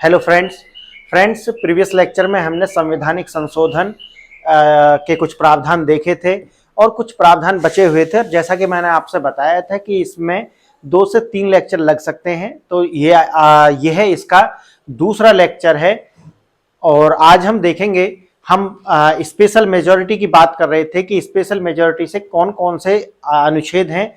Hello friends previous lecture में हमने संवैधानिक संशोधन के कुछ प्रावधान देखे थे और कुछ प्रावधान बचे हुए थे। जैसा कि मैंने आपसे बताया था कि इसमें 2 से 3 लेक्चर लग सकते हैं, तो यह इसका दूसरा लेक्चर है। और आज हम देखेंगे, हम स्पेशल मेजॉरिटी की बात कर रहे थे कि स्पेशल मेजॉरिटी से कौन कौन से अनुच्छेद हैं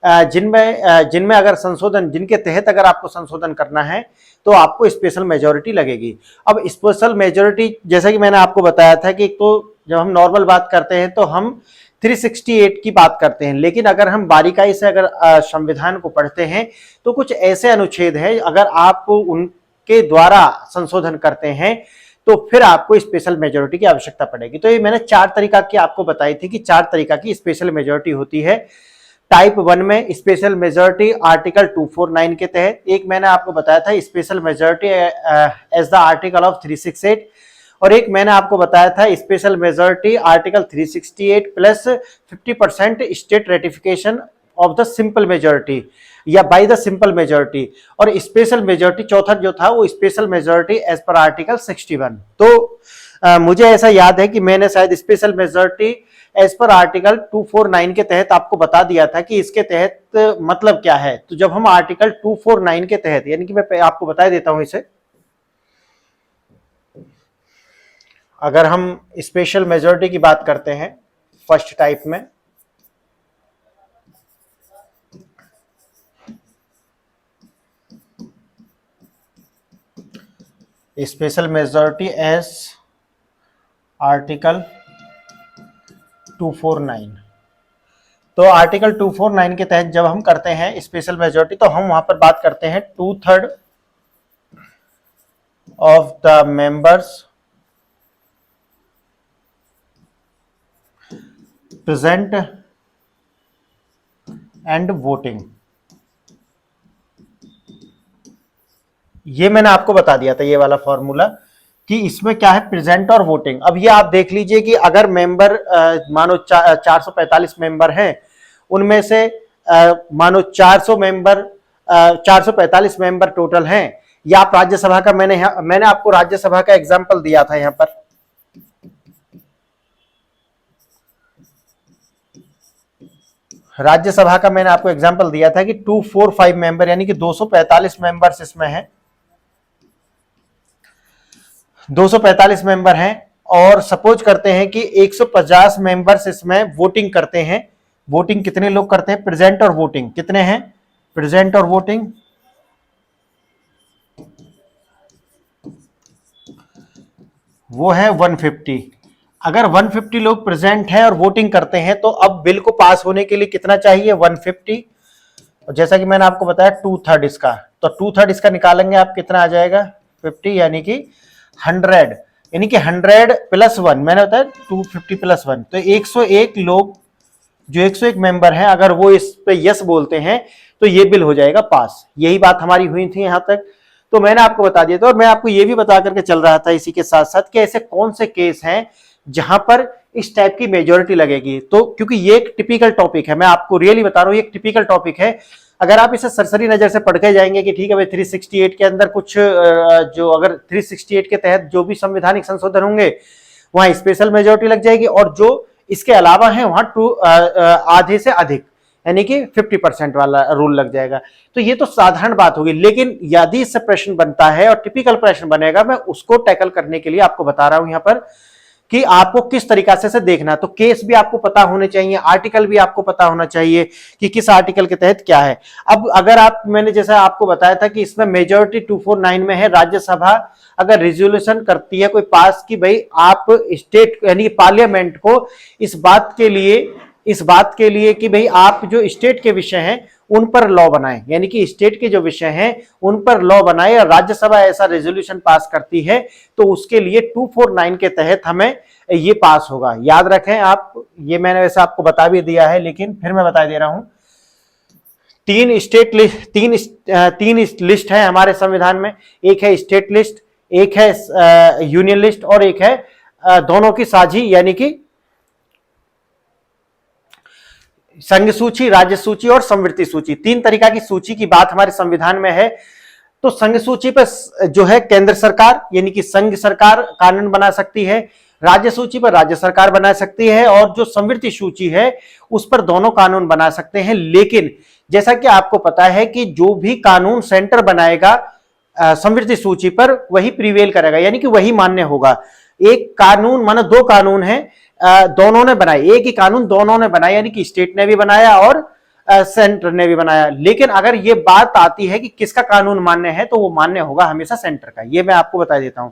जिनमें अगर संशोधन, जिनके तहत अगर आपको संशोधन करना है तो आपको स्पेशल मेजॉरिटी लगेगी। अब स्पेशल मेजॉरिटी, जैसा कि मैंने आपको बताया था कि तो जब हम नॉर्मल बात करते हैं तो हम 368 की बात करते हैं, लेकिन अगर हम बारीकाई से अगर संविधान को पढ़ते हैं तो कुछ ऐसे अनुच्छेद हैं, अगर आप उनके द्वारा संशोधन करते हैं तो फिर आपको स्पेशल मेजॉरिटी की आवश्यकता पड़ेगी। तो ये मैंने 4 तरीका की आपको बताई थी कि 4 तरीका की स्पेशल मेजॉरिटी होती है। टाइप 1 में स्पेशल मेजॉरिटी आर्टिकल 249 के तहत, एक मैंने आपको बताया था special majority as the article of 368, और एक मैंने आपको बताया था special majority article 368 plus 50% state ratification of the simple majority या बाय द सिंपल मेजॉरिटी, और स्पेशल मेजॉरिटी चौथा जो था वो special majority as per article 61। तो मुझे ऐसा याद है कि मैंने शायद special majority as per article 249 के तहत आपको बता दिया था कि इसके तहत मतलब क्या है। तो जब हम आर्टिकल 249 के तहत, यानी कि मैं आपको बता देता हूं इसे, अगर हम स्पेशल मेजॉरिटी की बात करते हैं फर्स्ट टाइप में, स्पेशल मेजॉरिटी एज आर्टिकल 249, तो आर्टिकल 249 के तहत जब हम करते हैं स्पेशल मेजॉरिटी तो हम वहां पर बात करते हैं 2/3 of the members present and voting. ये मैंने आपको बता दिया था, ये वाला फॉर्मूला, कि इसमें क्या है, प्रेजेंट और वोटिंग। अब ये आप देख लीजिए कि अगर मेंबर मानो 445 मेंबर हैं, उनमें से मानो 445 मेंबर टोटल हैं, या आप राज्यसभा का, मैंने आपको राज्यसभा का एग्जांपल दिया था यहां पर, राज्यसभा का मैंने आपको एग्जांपल दिया था कि 245 मेंबर यानी कि 245 मेंबर्स इसमें हैं, 245 मेंबर हैं, और सपोज करते हैं कि 150 मेंबर्स इसमें वोटिंग करते हैं। वोटिंग कितने लोग करते हैं, प्रेजेंट और वोटिंग कितने हैं, प्रेजेंट और वोटिंग वो है 150। अगर 150 लोग प्रेजेंट हैं और वोटिंग करते हैं तो अब बिल को पास होने के लिए कितना चाहिए, 150, और जैसा कि मैंने आपको बताया 2/3 इसका, तो 2/3 इसका निकालेंगे आप, कितना आ जाएगा 50, यानी कि 100, यानी कि 100 प्लस 1, मैंने बताया 250 प्लस 1, तो 101 लोग, जो 101 मेंबर हैं, अगर वो इस पे यस बोलते हैं तो ये बिल हो जाएगा पास। यही बात हमारी हुई थी यहां तक, तो मैंने आपको बता दिया था। और मैं आपको ये भी बता करके चल रहा था इसी के साथ साथ कि ऐसे कौन से केस हैं जहां पर इस टाइप की मेजॉरिटी लगेगी। तो क्योंकि ये एक टिपिकल टॉपिक है, मैं आपको रियली बता रहा हूं, ये एक टिपिकल टॉपिक है। अगर आप इसे सरसरी नजर से पढ़ के जाएंगे कि ठीक है भाई 368 के अंदर कुछ जो, अगर 368 के तहत जो भी संवैधानिक संशोधन होंगे वहां स्पेशल मेजॉरिटी लग जाएगी, और जो इसके अलावा है वहां आधे से अधिक यानी कि 50% वाला रूल लग जाएगा। तो ये तो साधारण बात होगी, लेकिन यदि इससे प्रश्न बनता है और टिपिकल प्रश्न बनेगा, मैं उसको टैकल करने के लिए आपको बता रहा हूं यहां पर कि आपको किस तरीका से देखना। तो केस भी आपको पता होने चाहिए, आर्टिकल भी आपको पता होना चाहिए कि किस आर्टिकल के तहत क्या है। अब अगर आप, मैंने जैसा आपको बताया था कि इसमें मेजॉरिटी 249 में है, राज्यसभा अगर रिजोल्यूशन करती है कोई पास कि भाई आप स्टेट यानी पार्लियामेंट को इस बात के लिए कि भाई आप जो स्टेट के विषय हैं उन पर लॉ बनाएं, यानी कि स्टेट के जो विषय हैं उन पर लॉ बनाए, और राज्यसभा ऐसा रेजोल्यूशन पास करती है तो उसके लिए 249 के तहत हमें ये पास होगा। याद रखें आप, ये मैंने वैसे आपको बता भी दिया है लेकिन फिर मैं बता दे रहा हूं। तीन लिस्ट है हमारे संविधान में, एक है स्टेट लिस्ट, एक है यूनियन लिस्ट, और एक है दोनों की साझी यानी कि संघ सूची, राज्य सूची और संवृत्ति सूची। 3 तरीका की सूची की बात हमारे संविधान में है। तो संघ सूची पर जो है केंद्र सरकार यानी कि संघ सरकार कानून बना सकती है, राज्य सूची पर राज्य सरकार बना सकती है, और जो संवृत्ति सूची है उस पर दोनों कानून बना सकते हैं। लेकिन जैसा कि आपको पता है कि जो भी कानून सेंटर बनाएगा संवृत्ति सूची पर वही प्रिवेल करेगा, यानी कि वही मान्य होगा। एक कानून मानो दो कानून है, दोनों ने बनाए, एक ही कानून दोनों ने बनाया, यानी कि स्टेट ने भी बनाया और सेंटर ने भी बनाया। लेकिन अगर ये बात आती है कि किसका कानून मान्य है, तो वो मान्य होगा हमेशा सेंटर का, ये मैं आपको बता देता हूं।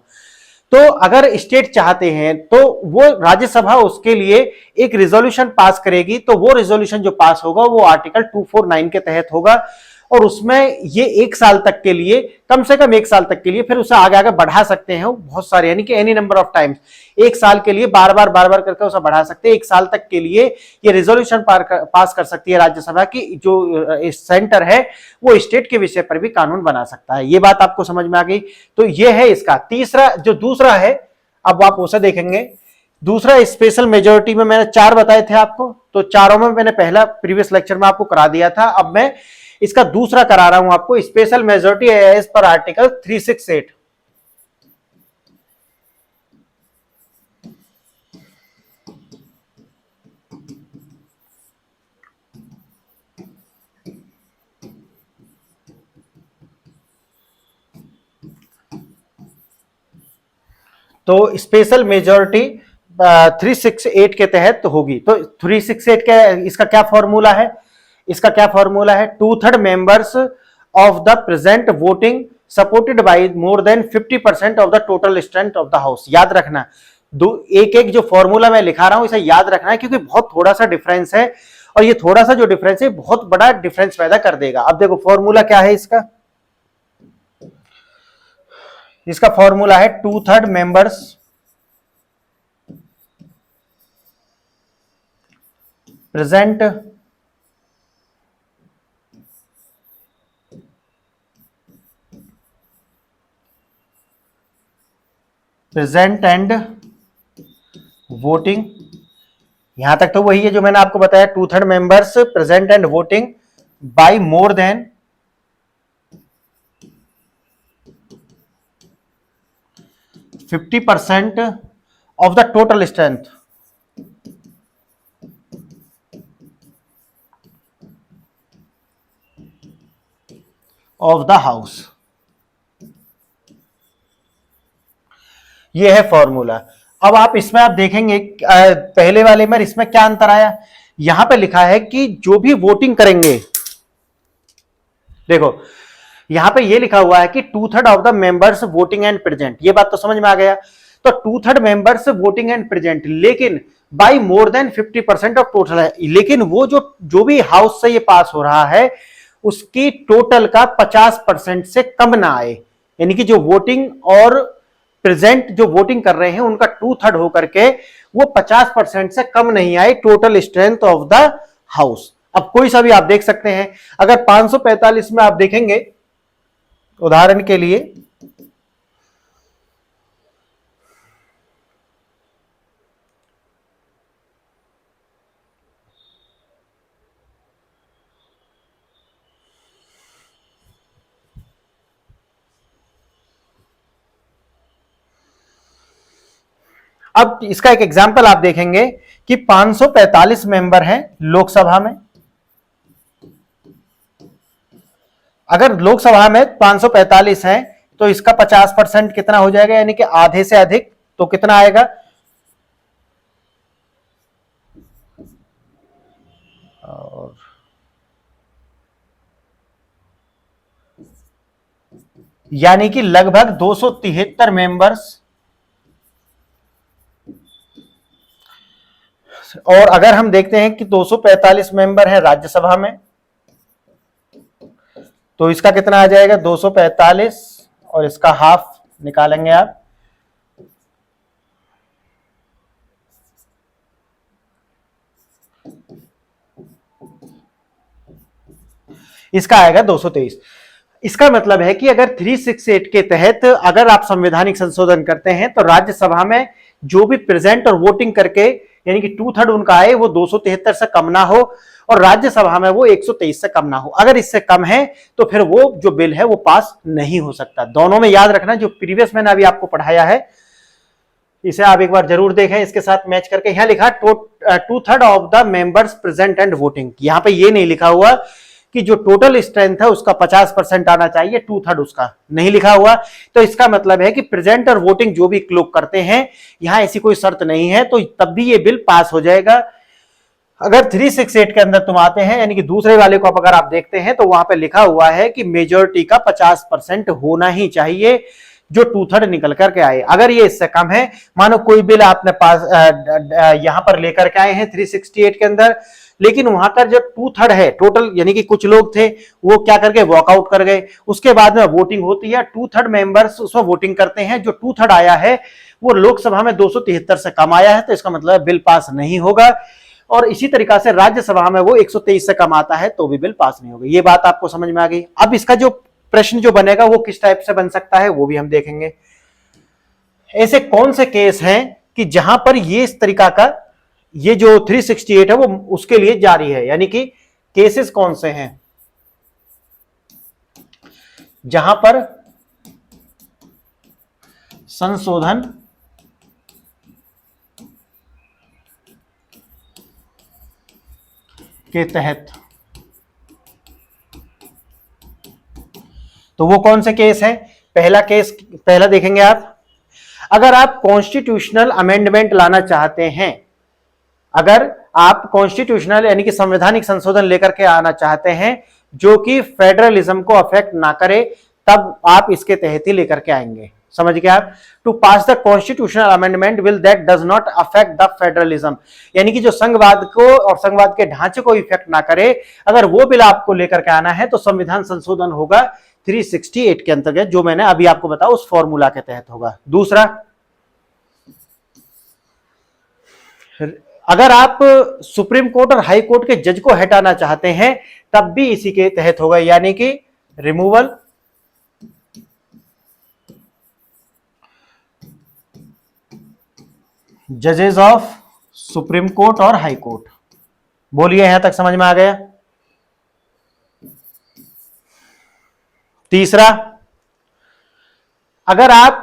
तो अगर स्टेट चाहते हैं तो वो राज्यसभा उसके लिए एक रिजोल्यूशन पास करेगी, तो वो रिजोल्यूशन जो पास होगा वो आर्टिकल 249 के तहत होगा, और उसमें ये 1 साल तक के लिए, कम से कम 1 साल तक के लिए, फिर उसे आगे आगे बढ़ा सकते हैं बहुत सारे, यानी कि एनी नंबर ऑफ टाइम्स, 1 साल के लिए बार बार करके उसे बढ़ा सकते हैं। 1 साल तक के लिए ये रिजोल्यूशन पास कर सकती है राज्यसभा की जो सेंटर है वो स्टेट के विषय पर भी कानून बना सकता है। ये बात आपको समझ में आ गई। तो ये है इसका तीसरा। जो दूसरा है, अब आप उसे देखेंगे। दूसरा स्पेशल मेजोरिटी में मैंने 4 बताए थे आपको, तो चारों में मैंने पहला प्रीवियस लेक्चर में आपको करा दिया था। अब मैं इसका दूसरा करा रहा हूं आपको, special majority as per article 368। तो स्पेशल मेजोरिटी 368 के तहत होगी। तो 368 के इसका क्या फॉर्मूला है? इसका क्या फॉर्मूला है? 2/3 members of the present voting supported by more than 50% of the total strength of the house. याद रखना, एक एक जो फॉर्मूला मैं लिखा रहा हूं इसे याद रखना है, क्योंकि बहुत थोड़ा सा डिफरेंस है, और ये थोड़ा सा जो डिफरेंस है बहुत बड़ा डिफरेंस पैदा कर देगा। अब देखो फॉर्मूला क्या है इसका। इसका फॉर्मूला है 2/3 मेंबर्स प्रेजेंट एंड वोटिंग। यहां तक तो वही है जो मैंने आपको बताया, 2/3 members present and voting by more than 50% of the total strength of the house. ये है फॉर्मूला। अब आप इसमें आप देखेंगे पहले वाले में इसमें क्या अंतर आया। यहां पे लिखा है कि जो भी वोटिंग करेंगे, देखो यहां पे ये लिखा हुआ है कि 2/3 of the members voting and present. ये बात तो समझ में आ गया। तो 2/3 मेंबर्स वोटिंग एंड प्रेजेंट, लेकिन by more than 50% of total है। लेकिन वो जो भी हाउस से ये पास हो रहा है उसकी टोटल का 50% से कम ना आए, यानी कि जो वोटिंग और प्रेजेंट जो वोटिंग कर रहे हैं उनका 2/3 होकर के वो 50% से कम नहीं आए total strength of the house. अब कोई सा भी आप देख सकते हैं, अगर 545 में आप देखेंगे उदाहरण के लिए, अब इसका एक एग्जांपल आप देखेंगे कि 545 मेंबर हैं लोकसभा में। अगर लोकसभा में 545 हैं तो इसका 50% कितना हो जाएगा, यानी कि आधे से अधिक, तो कितना आएगा? और यानी कि लगभग 273 मेंबर्स। और अगर हम देखते हैं कि 245 मेंबर हैं राज्यसभा में, तो इसका कितना आ जाएगा? 245 और इसका हाफ निकालेंगे आप, इसका आएगा 223। इसका मतलब है कि अगर 368 के तहत अगर आप संवैधानिक संशोधन करते हैं तो राज्यसभा में जो भी प्रेजेंट और वोटिंग करके यानी कि 2/3 उनका आए वो 273 से कम ना हो और राज्यसभा में वो 123 से कम ना हो। अगर इससे कम है तो फिर वो जो बिल है वो पास नहीं हो सकता। दोनों में याद रखना, जो प्रीवियस मैंने अभी आपको पढ़ाया है इसे आप एक बार जरूर देखें, इसके साथ मैच करके। यहां लिखा 2/3 of the members present and voting. यहां पे ये नहीं लिखा हुआ कि जो टोटल स्ट्रेंथ है उसका 50% आना चाहिए, 2/3 उसका नहीं लिखा हुआ। तो इसका मतलब है कि प्रेजेंट और वोटिंग जो भी लोग करते हैं, यहां ऐसी कोई शर्त नहीं है, तो तब भी ये बिल पास हो जाएगा। अगर 368 के अंदर तुम आते हैं, यानी कि दूसरे वाले को अगर आप देखते हैं तो वहां पे लिखा हुआ है कि मेजोरिटी का 50% होना ही चाहिए जो 2/3 निकल करके आए। अगर ये इससे कम है, मानो कोई बिल आपने पास यहां पर लेकर के आए हैं 368 के अंदर, लेकिन वहां पर जो 2/3 है टोटल, यानी कि कुछ लोग थे वो क्या करके वॉकआउट कर गए, उसके बाद में वोटिंग होती है, 2/3 मेंबर्स उसमें वोटिंग करते हैं, जो 2/3 आया है वो लोकसभा में 273 से कम आया है, तो इसका मतलब बिल पास नहीं होगा। और इसी तरीका से राज्यसभा में वो 123 से कम आता है तो भी बिल पास नहीं होगा। ये बात आपको समझ में आ गई। अब इसका जो प्रश्न जो बनेगा वो किस टाइप से बन सकता है वो भी हम देखेंगे। ऐसे कौन से केस हैं कि जहां पर ये इस तरीका का ये जो 368 है वो उसके लिए जारी है, यानी कि केसेस कौन से हैं जहां पर संशोधन के तहत, तो वो कौन से केस है। पहला देखेंगे आप, अगर आप कॉन्स्टिट्यूशनल अमेंडमेंट लाना चाहते हैं, अगर आप कॉन्स्टिट्यूशनल यानी कि संवैधानिक संशोधन लेकर के आना चाहते हैं जो कि फेडरलिज्म को अफेक्ट ना करे, तब आप इसके तहत ही लेकर के आएंगे। समझ गए आप। To pass the constitutional amendment will that does not affect the federalism, यानी कि जो संघवाद को और संघवाद के ढांचे को इफेक्ट ना करे, अगर वो बिल आपको लेकर के आना है तो संविधान संशोधन होगा 368 के अंतर्गत, जो मैंने अभी आपको बताया उस फॉर्मूला के तहत होगा। दूसरा, अगर आप सुप्रीम कोर्ट और हाई कोर्ट के जज को हटाना चाहते हैं तब भी इसी के तहत होगा, यानी कि रिमूवल जजेस ऑफ सुप्रीम कोर्ट और हाई कोर्ट। बोलिए, यहां तक समझ में आ गया। तीसरा, अगर आप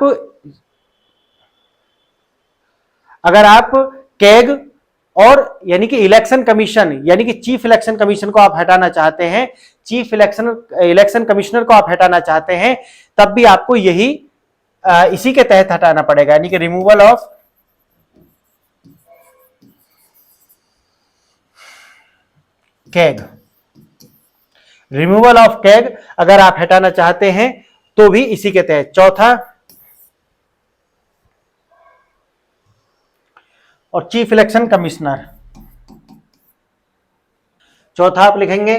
कैग और यानी कि इलेक्शन कमीशन, यानी कि चीफ इलेक्शन कमीशन को आप हटाना चाहते हैं, चीफ इलेक्शन कमिश्नर को आप हटाना चाहते हैं, तब भी आपको यही इसी के तहत हटाना पड़ेगा, यानी कि removal of CAG. Removal of CAG अगर आप हटाना चाहते हैं तो भी इसी के तहत। चौथा, और चीफ इलेक्शन कमिश्नर, चौथा आप लिखेंगे,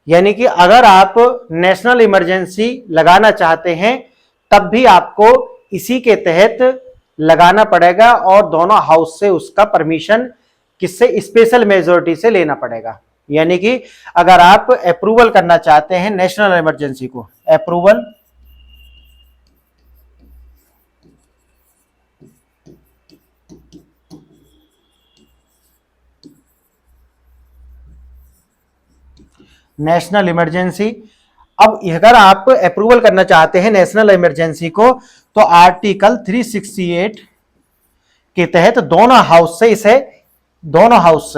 यानी कि अगर आप नेशनल इमरजेंसी लगाना चाहते हैं तब भी आपको इसी के तहत लगाना पड़ेगा और दोनों हाउस से उसका परमिशन किससे, स्पेशल मेजोरिटी से लेना पड़ेगा। यानी कि अगर आप अप्रूवल करना चाहते हैं नेशनल इमरजेंसी को, अप्रूवल नेशनल इमरजेंसी, अब अगर आप अप्रूवल करना चाहते हैं नेशनल इमरजेंसी को तो आर्टिकल 368 के तहत दोनों हाउस से इसे, दोनों हाउस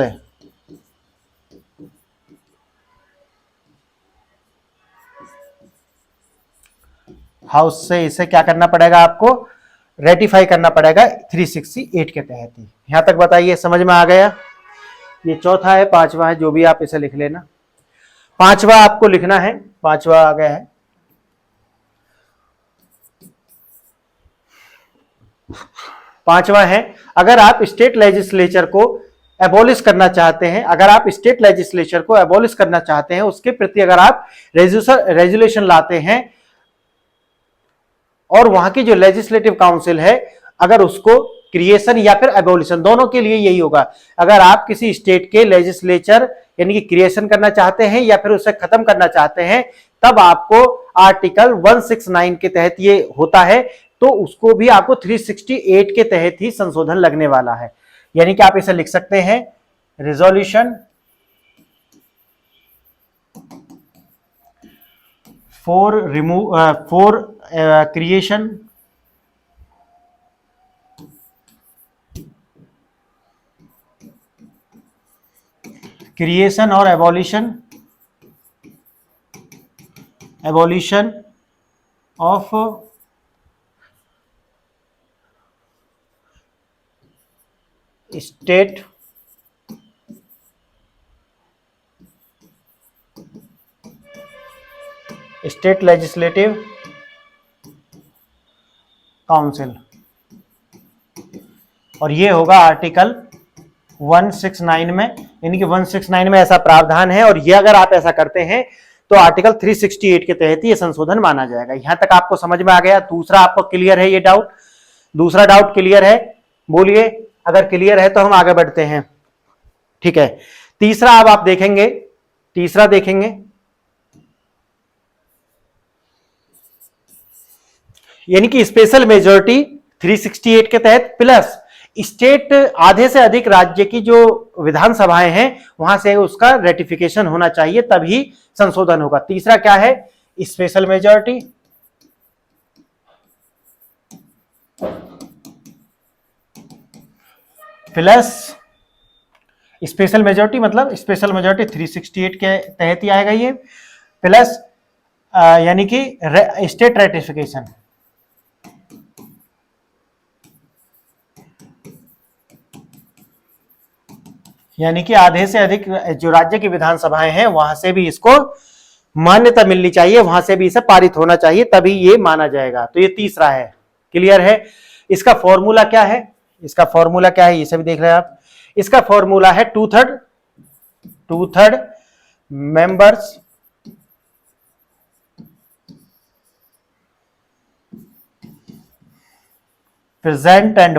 से इसे क्या करना पड़ेगा, आपको रेटिफाई करना पड़ेगा 368 के तहत ही। यहां तक बताइए, समझ में आ गया। ये चौथा है, पांचवा है, जो भी आप इसे लिख लेना। पांचवा आपको लिखना है, पांचवा आ गया है, पांचवा है, अगर आप स्टेट लेजिस्लेचर को एबॉलिश करना चाहते हैं, अगर आप स्टेट लेजिस्लेचर को एबॉलिश करना चाहते हैं, उसके प्रति अगर आप रेजुलेशन लाते हैं और वहां की जो लेजिस्लेटिव काउंसिल है अगर उसको क्रिएशन या फिर एबॉलिशन, दोनों के लिए यही होगा। अगर आप किसी स्टेट के लेजिस्लेचर यानी कि क्रिएशन करना चाहते हैं या फिर उसे खत्म करना चाहते हैं, तब आपको आर्टिकल 169 के तहत ये होता है, तो उसको भी आपको 368 के तहत ही संशोधन लगने वाला है। यानी कि आप इसे लिख सकते हैं रिजोल्यूशन फॉर क्रिएशन और abolition of state legislative council, और ये होगा आर्टिकल 169 में, यानी कि 169 में ऐसा प्रावधान है, और ये अगर आप ऐसा करते हैं तो आर्टिकल 368 के तहत ये संशोधन माना जाएगा। यहां तक आपको समझ में आ गया? दूसरा आपको क्लियर है ये डाउट? दूसरा डाउट क्लियर है? बोलिए, अगर क्लियर है तो हम आगे बढ़ते हैं। ठीक है, तीसरा अब आप देखेंगे, तीसरा देखेंगे, यानी कि स्पेशल मेजॉरिटी 368 के तहत प्लस स्टेट, आधे से अधिक राज्य की जो विधानसभाएं हैं वहां से उसका रेटिफिकेशन होना चाहिए, तभी संशोधन होगा। तीसरा क्या है? Special majority plus special majority, मतलब स्पेशल मेजॉरिटी 368 के तहत ही आएगा ये, प्लस यानी कि स्टेट रेटिफिकेशन, यानी कि आधे से अधिक जो राज्य की विधानसभाएं हैं वहां से भी इसको मान्यता मिलनी चाहिए, वहां से भी इसे पारित होना चाहिए, तभी ये माना जाएगा। तो ये तीसरा है। क्लियर है? इसका फॉर्मूला क्या है? इसका फॉर्मूला क्या है, ये सभी देख रहे हैं आप। इसका फॉर्मूला है 2/3 members present and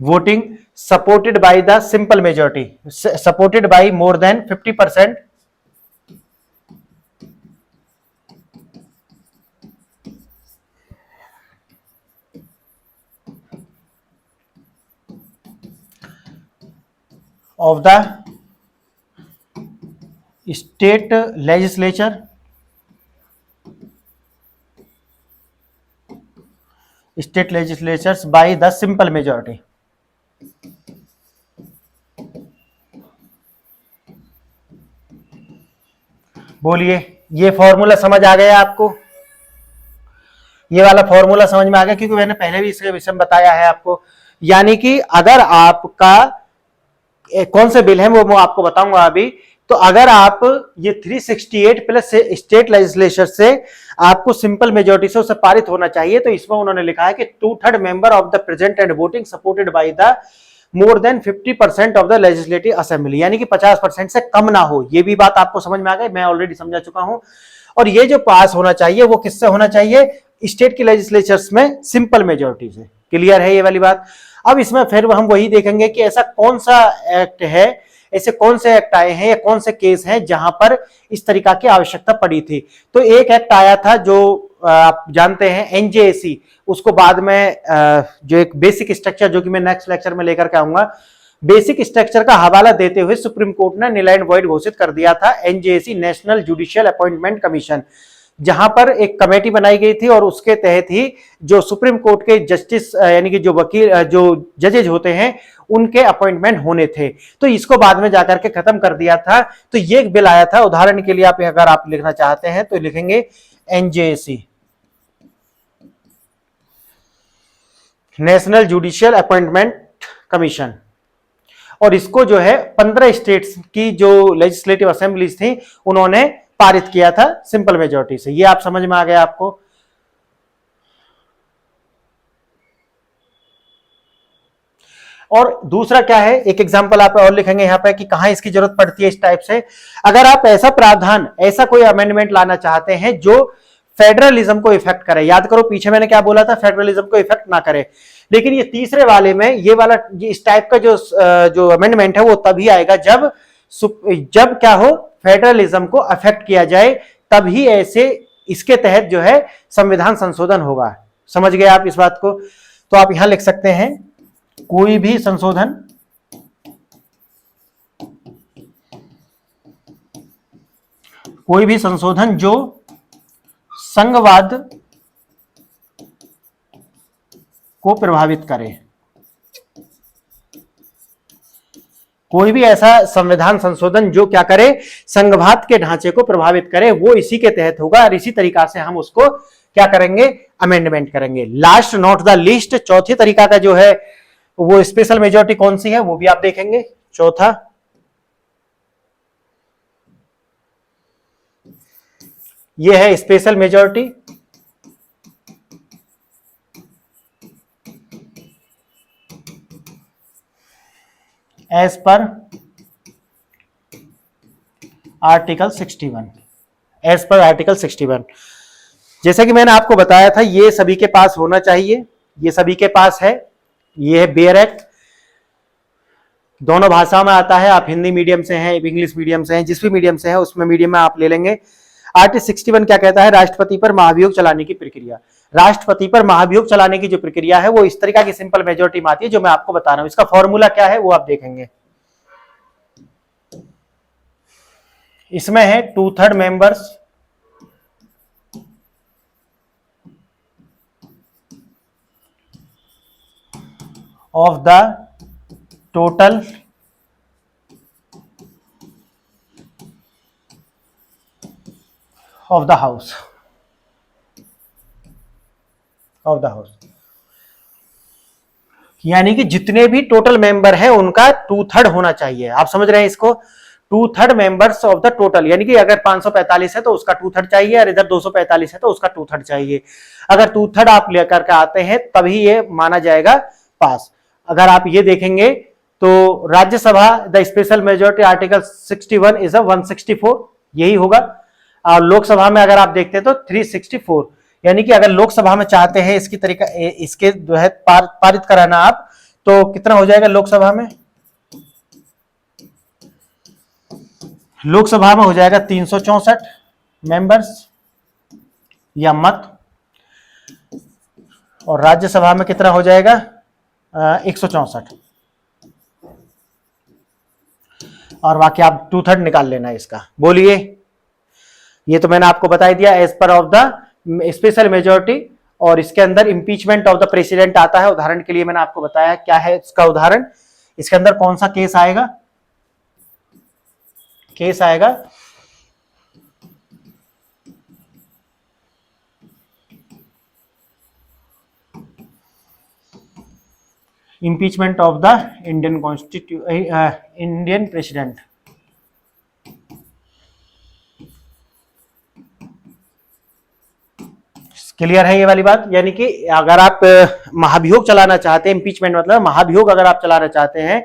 voting supported by the simple majority, supported by more than 50% of the state legislature legislatures by the simple majority। बोलिए, ये फॉर्मूला समझ आ गया आपको? ये वाला फॉर्मूला समझ में आ गया? क्योंकि मैंने पहले भी इसके विषय में बताया है आपको। यानी कि अगर आपका कौन से बिल है वो मैं आपको बताऊंगा अभी। तो अगर आप ये 368 प्लस स्टेट लेजिस्लेचर से आपको सिंपल मेजोरिटी से उसे पारित होना चाहिए, तो इसमें उन्होंने लिखा है कि 2/3 member of the present and voting supported by the more than 50% of the legislative assembly, यानी कि 50% से कम ना हो। ये भी बात आपको समझ में आ गई, मैं ऑलरेडी समझा चुका हूं। और ये जो पास होना चाहिए वो किससे होना चाहिए? स्टेट की लेजिस्लेचर्स में सिंपल मेजोरिटी से। क्लियर है ये वाली बात? अब इसमें फिर हम वही देखेंगे कि ऐसा कौन सा एक्ट है, ऐसे कौन से एक्ट आए हैं या कौन से केस हैं जहां पर इस तरीका की आवश्यकता पड़ी थी। तो एक एक्ट आया था जो आप जानते हैं, एनजेएसी, उसको बाद में जो एक बेसिक स्ट्रक्चर, जो कि मैं नेक्स्ट लेक्चर में लेकर के आऊंगा, बेसिक स्ट्रक्चर का हवाला देते हुए सुप्रीम कोर्ट ने नुल एंड वॉइड घोषित कर दिया था NJAC, national judicial appointment commission, जहां पर एक कमेटी बनाई गई थी और उसके तहत ही जो सुप्रीम कोर्ट के जस्टिस यानी कि जो वकील, जो जजेज होते हैं, उनके अपॉइंटमेंट होने थे। तो इसको बाद में जाकर के खत्म कर दिया था। तो ये एक बिल आया था, उदाहरण के लिए आप अगर आप लिखना चाहते हैं तो लिखेंगे NJAC, national judicial appointment commission, और इसको जो है 15 स्टेट्स की जो लेजिस्लेटिव असेंबलीज थी उन्होंने पारित किया था सिंपल मेजॉरिटी से। ये आप समझ में आ गया आपको? और दूसरा क्या है, एक एग्जांपल आप और लिखेंगे यहां पे कि कहां इसकी जरूरत पड़ती है इस टाइप से। अगर आप ऐसा प्रावधान, ऐसा कोई अमेंडमेंट लाना चाहते हैं जो फेडरलिज्म को इफेक्ट करे, याद करो पीछे मैंने क्या बोला था, फेडरलिज्म को इफेक्ट ना करे, लेकिन ये तीसरे वाले में ये वाला इस टाइप का जो अमेंडमेंट है वो तभी आएगा जब क्या हो, फेडरलिज्म को अफेक्ट किया जाए, तभी ऐसे इसके तहत जो है संविधान संशोधन होगा। समझ गए आप इस बात को? तो आप यहां लिख सकते हैं कोई भी संशोधन जो संघवाद को प्रभावित करे। कोई भी ऐसा संविधान संशोधन जो क्या करे, संघवाद के ढांचे को प्रभावित करे, वो इसी के तहत होगा और इसी तरीका से हम उसको क्या करेंगे, अमेंडमेंट करेंगे। लास्ट नॉट द लीस्ट, चौथी तरीका का जो है वो स्पेशल मेजोरिटी कौन सी है वो भी आप देखेंगे। चौथा ये है special majority. As per article 61, as per article 61। जैसे कि मैंने आपको बताया था ये सभी के पास होना चाहिए, ये सभी के पास है। ये है बेयर एक्ट, दोनों भाषा में आता है, आप हिंदी मीडियम से हैं, इंग्लिश मीडियम से हैं, जिस भी मीडियम से है उसमें मीडियम में आप ले लेंगे। आर्टिकल 61 क्या कहता है, राष्ट्रपति पर महाभियोग चलाने की प्रक्रिया। राष्ट्रपति पर महाभियोग चलाने की जो प्रक्रिया है वो इस तरीका की सिंपल मेजोरिटी में आती है जो मैं आपको बता रहा हूं। इसका फॉर्मूला क्या है वो आप देखेंगे। इसमें है 2/3 members of the total of the house, of the house, यानी कि जितने भी टोटल मेंबर हैं उनका 2/3 होना चाहिए। आप समझ रहे हैं इसको, 2/3 मेंबर्स ऑफ द टोटल, यानी कि अगर 545 है तो उसका 2/3 चाहिए और इधर 245 है तो उसका 2/3 चाहिए। अगर 2/3 आप लेकर के आते हैं तभी ये माना जाएगा पास। अगर आप ये देखेंगे तो Rajya Sabha the special majority article 61 is a 164, यही होगा। और लोकसभा में अगर आप देखते हैं तो 364, यानी कि अगर लोकसभा में चाहते हैं इसकी तरीका इसके जो है पारित कराना आप, तो कितना हो जाएगा लोकसभा में, लोकसभा में हो जाएगा 364 मेंबर्स या मत, और राज्यसभा में कितना हो जाएगा 164, और बाकी आप 2/3 निकाल लेना इसका। बोलिए, ये तो मैंने आपको बता दिया as per of the special majority, और इसके अंदर इंपीचमेंट ऑफ द प्रेसिडेंट आता है। उदाहरण के लिए मैंने आपको बताया क्या है इसका उदाहरण, इसके अंदर कौन सा केस आएगा, केस आएगा impeachment of the Indian president. Clear है ये वाली बात, यानी कि अगर आप महाभियोग चलाना चाहते हैं, इंपीचमेंट मतलब महाभियोग अगर आप चलाना चाहते हैं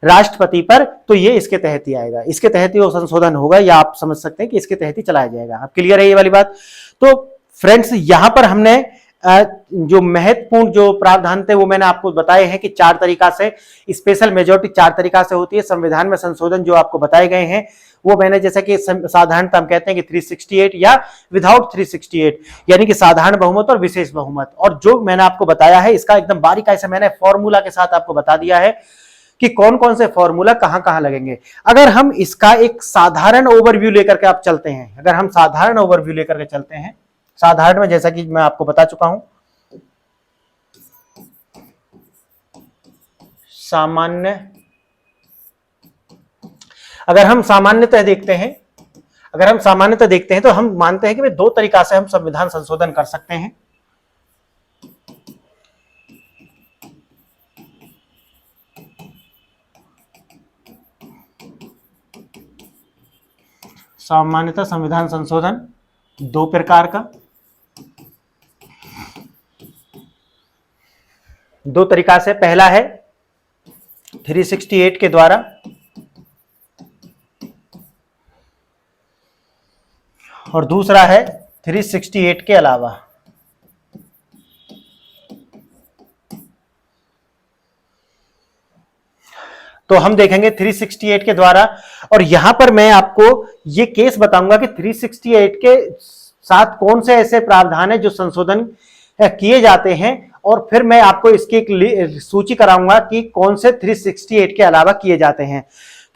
राष्ट्रपति पर, तो ये इसके तहत ही आएगा, इसके तहत ही वो संशोधन होगा, या आप समझ सकते हैं कि इसके तहत ही चलाया जाएगा। अब क्लियर है ये वाली बात। तो फ्रेंड्स यहां पर हमने जो महत्वपूर्ण जो प्रावधान थे वो मैंने आपको बताए हैं कि 4 तरीका से स्पेशल मेजोरिटी 4 तरीका से होती है। संविधान में संशोधन जो आपको बताए गए हैं वो मैंने, जैसे कि साधारणतः हम कहते हैं कि 368 या विदाउट 368, यानी कि साधारण बहुमत और विशेष बहुमत। और जो मैंने आपको बताया है इसका एकदम बारीकाई से मैंने फॉर्मूला के साथ आपको बता दिया है कि कौन कौन से फॉर्मूला कहां कहां लगेंगे। अगर हम इसका एक साधारण ओवरव्यू लेकर के आप चलते हैं, अगर हम साधारण ओवरव्यू लेकर के चलते हैं, साधारण में जैसा कि मैं आपको बता चुका हूं, सामान्य, अगर हम सामान्यतः देखते हैं, अगर हम सामान्यतः देखते हैं तो हम मानते हैं कि 2 तरीका से हम संविधान संशोधन कर सकते हैं। सामान्यतः संविधान संशोधन 2 प्रकार का, 2 तरीका से। पहला है 368 के द्वारा, और दूसरा है 368 के अलावा। तो हम देखेंगे 368 के द्वारा, और यहां पर मैं आपको ये केस बताऊंगा कि 368 के साथ कौन से ऐसे प्रावधान है जो संशोधन किए जाते हैं और फिर मैं आपको इसकी एक सूची कराऊंगा कि कौन से 368 के अलावा किए जाते हैं,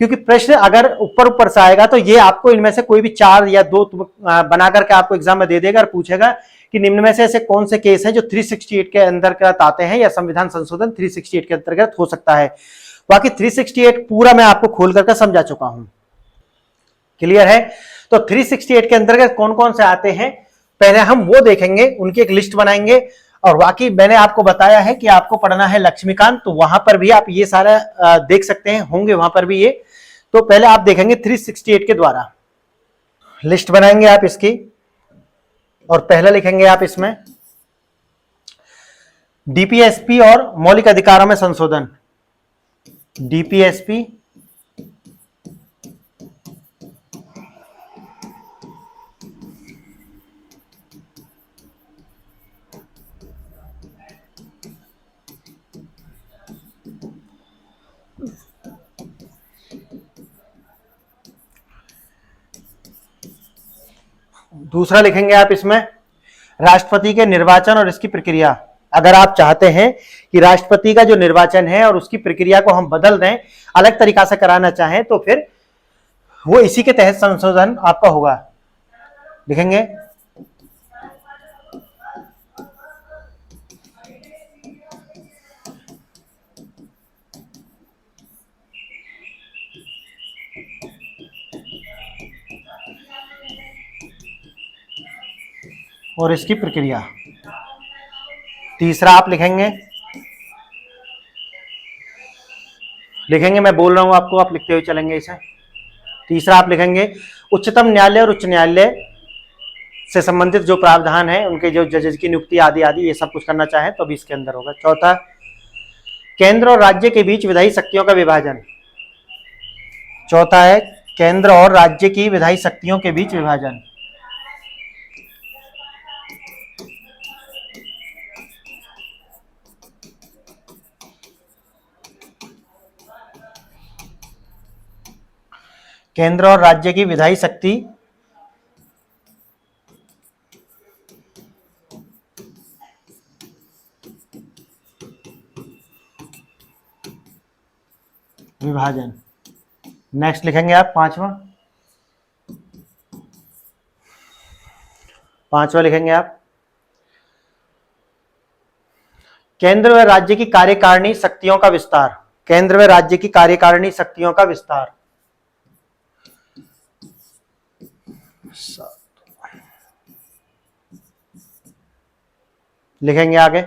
क्योंकि प्रश्न अगर ऊपर ऊपर से आएगा तो ये आपको इनमें से कोई भी 4 या 2 बना करके आपको एग्जाम में दे देगा और पूछेगा कि निम्न में से ऐसे कौन से केस हैं जो 368 के अंतर्गत आते हैं या संविधान संशोधन 368 के अंतर्गत हो सकता है। बाकी 368 पूरा मैं आपको खोल करके समझा चुका हूं। क्लियर है? तो 368 के अंतर्गत कौन कौन से आते हैं पहले हम वो देखेंगे, उनकी एक लिस्ट बनाएंगे। और बाकी मैंने आपको बताया है कि आपको पढ़ना है लक्ष्मीकांत, तो वहां पर भी आप ये सारा देख सकते हैं, होंगे वहां पर भी ये। तो पहले आप देखेंगे 368 के द्वारा लिस्ट बनाएंगे आप इसकी, और पहला लिखेंगे आप इसमें डीपीएसपी और मौलिक अधिकारों में संशोधन। डीपीएसपी दूसरा लिखेंगे आप इसमें राष्ट्रपति के निर्वाचन और इसकी प्रक्रिया। अगर आप चाहते हैं कि राष्ट्रपति का जो निर्वाचन है और उसकी प्रक्रिया को हम बदल दें, अलग तरीका से कराना चाहें, तो फिर वो इसी के तहत संशोधन आपका होगा। लिखेंगे और इसकी प्रक्रिया। तीसरा आप लिखेंगे मैं बोल रहा हूं आपको, आप लिखते हुए चलेंगे इसे। तीसरा आप लिखेंगे उच्चतम न्यायालय और उच्च न्यायालय से संबंधित जो प्रावधान है, उनके जो जजेस की नियुक्ति आदि आदि ये सब कुछ करना चाहें तो भी इसके अंदर होगा। चौथा केंद्र और राज्य के बीच विधायी शक्तियों का विभाजन। चौथा है केंद्र और राज्य की विधायी शक्तियों के बीच विभाजन। केंद्र और राज्य की विधायी शक्ति विभाजन। नेक्स्ट लिखेंगे आप पांचवा लिखेंगे आप केंद्र व राज्य की कार्यकारिणी शक्तियों का विस्तार। केंद्र व राज्य की कार्यकारिणी शक्तियों का विस्तार। लिखेंगे आगे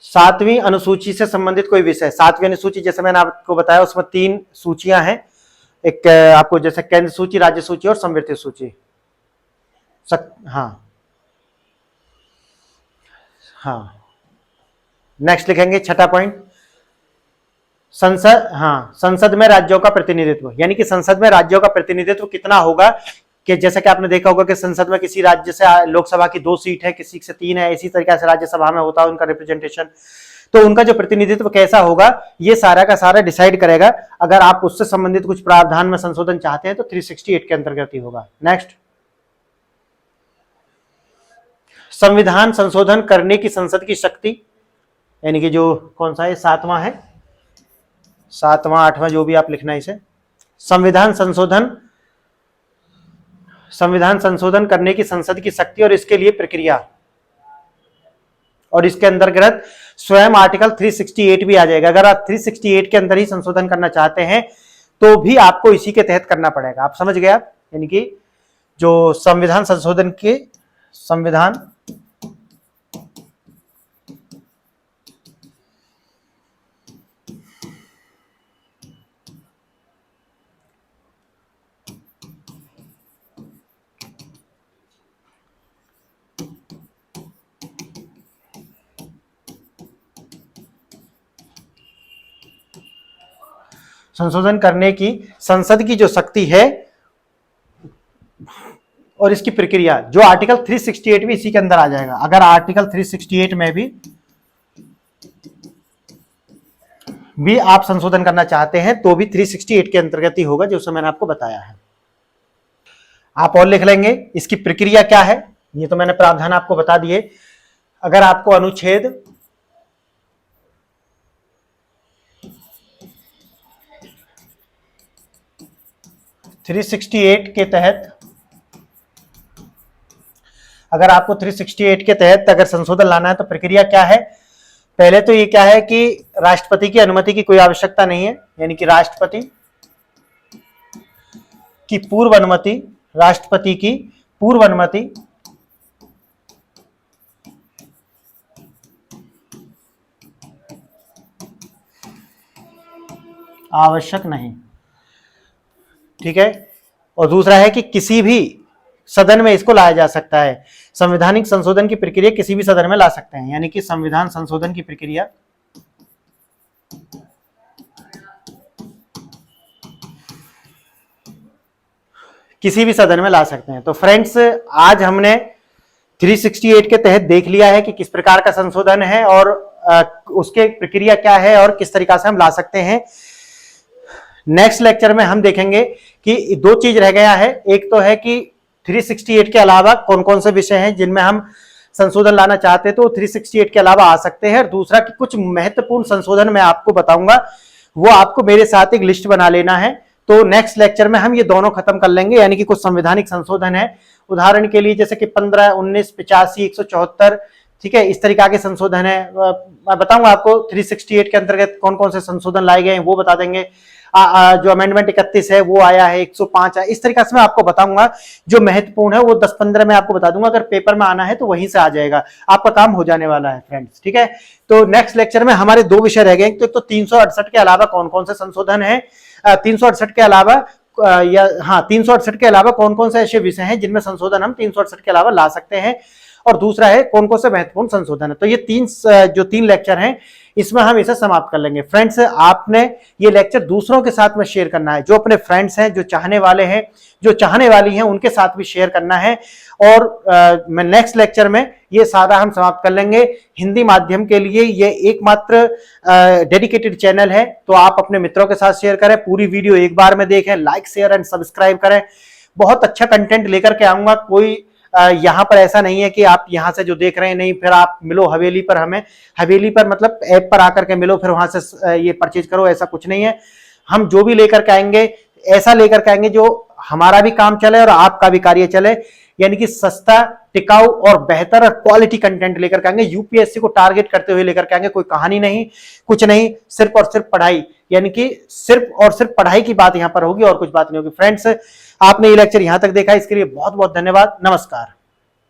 7वीं अनुसूची से संबंधित कोई विषय। 7वीं अनुसूची जैसे मैंने आपको बताया उसमें 3 सूचियां हैं, एक आपको जैसे केंद्र सूची, राज्य सूची और संवृत्ति सूची। हाँ नेक्स्ट लिखेंगे छठा पॉइंट संसद में राज्यों का प्रतिनिधित्व, यानी कि संसद में राज्यों का प्रतिनिधित्व कितना होगा। कि जैसे कि आपने देखा होगा कि संसद में किसी राज्य से लोकसभा की 2 सीट है, किसी से 3 है, इसी तरीके से राज्यसभा में होता है उनका रिप्रेजेंटेशन। तो उनका जो प्रतिनिधित्व कैसा होगा ये सारा का सारा डिसाइड करेगा। अगर आप उससे संबंधित कुछ प्रावधान में संशोधन चाहते हैं तो 368 के अंतर्गत ही होगा। नेक्स्ट संविधान संशोधन करने की संसद की शक्ति, यानी कि जो कौन सा है 7वां है, 7वां 8वां जो भी आप लिखना है इसे। संविधान संशोधन करने की संसद की शक्ति और इसके लिए प्रक्रिया, और इसके अंतर्गत स्वयं आर्टिकल 368 भी आ जाएगा। अगर आप 368 के अंदर ही संशोधन करना चाहते हैं तो भी आपको इसी के तहत करना पड़ेगा। आप समझ गए आप, यानी कि जो संविधान संशोधन के संशोधन करने की संसद की जो शक्ति है और इसकी प्रक्रिया, जो आर्टिकल 368 भी इसी के अंदर आ जाएगा। अगर आर्टिकल 368 में भी आप संशोधन करना चाहते हैं तो भी 368 के अंतर्गत ही होगा, जो मैंने आपको बताया है। आप और लिख लेंगे इसकी प्रक्रिया क्या है, ये तो मैंने प्रावधान आपको बता दिए। अगर आपको अनुच्छेद 368 के तहत, अगर आपको 368 के तहत अगर संशोधन लाना है तो प्रक्रिया क्या है? पहले तो ये क्या है कि राष्ट्रपति की अनुमति की कोई आवश्यकता नहीं है, यानी कि राष्ट्रपति की पूर्व अनुमति, राष्ट्रपति की पूर्व अनुमति आवश्यक नहीं, ठीक है। और दूसरा है कि किसी भी सदन में इसको लाया जा सकता है। संवैधानिक संशोधन की प्रक्रिया किसी भी सदन में ला सकते हैं, यानी कि संविधान संशोधन की प्रक्रिया किसी भी सदन में ला सकते हैं। तो फ्रेंड्स, आज हमने 368 के तहत देख लिया है कि किस प्रकार का संशोधन है और उसके प्रक्रिया क्या है और किस तरीका से हम ला सकते हैं। नेक्स्ट लेक्चर में हम देखेंगे कि दो चीज रह गया है, एक तो है कि 368 के अलावा कौन कौन से विषय हैं जिनमें हम संशोधन लाना चाहते हैं तो 368 के अलावा आ सकते हैं, और दूसरा कि कुछ महत्वपूर्ण संशोधन मैं आपको बताऊंगा, वो आपको मेरे साथ एक लिस्ट बना लेना है। तो नेक्स्ट लेक्चर में हम ये दोनों खत्म कर लेंगे, यानी कि कुछ संवैधानिक संशोधन है, उदाहरण के लिए जैसे कि 15, 19, 85, 174, ठीक है, इस तरीका के संशोधन है। मैं बताऊंगा आपको 368 के अंतर्गत कौन कौन से संशोधन लाए गए हैं, वो बता देंगे। जो अमेंडमेंट 31 है वो आया है, 105 है, इस तरीके से मैं आपको बताऊंगा। जो महत्वपूर्ण है वो 10-15 में आपको बता दूंगा, अगर पेपर में आना है तो वहीं से आ जाएगा, आपका काम हो जाने वाला है फ्रेंड्स, ठीक है। तो नेक्स्ट लेक्चर में हमारे दो विषय रह गए, तो 368 के अलावा कौन कौन से संशोधन है, 368 के अलावा 368 के अलावा कौन कौन से ऐसे विषय हैं जिनमें संशोधन हम 368 के अलावा ला सकते हैं, और दूसरा है कौन कौन से महत्वपूर्ण संशोधन है। तो ये तीन लेक्चर हैं, इसमें हम इसे समाप्त कर लेंगे। फ्रेंड्स, आपने ये लेक्चर दूसरों के साथ में शेयर करना है, जो अपने फ्रेंड्स हैं, जो चाहने वाले हैं, जो चाहने वाली हैं, उनके साथ भी शेयर करना है। और मैं नेक्स्ट लेक्चर में ये सारा हम समाप्त कर लेंगे। हिंदी माध्यम के लिए ये एकमात्र डेडिकेटेड चैनल है, तो आप अपने मित्रों के साथ शेयर करें, पूरी वीडियो एक बार में देखें, लाइक शेयर एंड सब्सक्राइब करें। बहुत अच्छा कंटेंट लेकर के आऊंगा, कोई यहाँ पर ऐसा नहीं है कि आप यहाँ से जो देख रहे हैं नहीं, फिर आप मिलो हवेली पर, हमें हवेली पर मतलब ऐप पर आकर के मिलो, फिर वहां से ये परचेज करो, ऐसा कुछ नहीं है। हम जो भी लेकर के आएंगे ऐसा लेकर के आएंगे जो हमारा भी काम चले और आपका भी कार्य चले, यानी कि सस्ता, टिकाऊ और बेहतर और क्वालिटी कंटेंट लेकर के आएंगे, यूपीएससी को टारगेट करते हुए लेकर के आएंगे। कोई कहानी नहीं, कुछ नहीं, सिर्फ और सिर्फ पढ़ाई, यानी कि सिर्फ और सिर्फ पढ़ाई की बात यहां पर होगी और कुछ बात नहीं होगी। फ्रेंड्स, आपने ये लेक्चर यहां तक देखा, इसके लिए बहुत बहुत धन्यवाद। नमस्कार।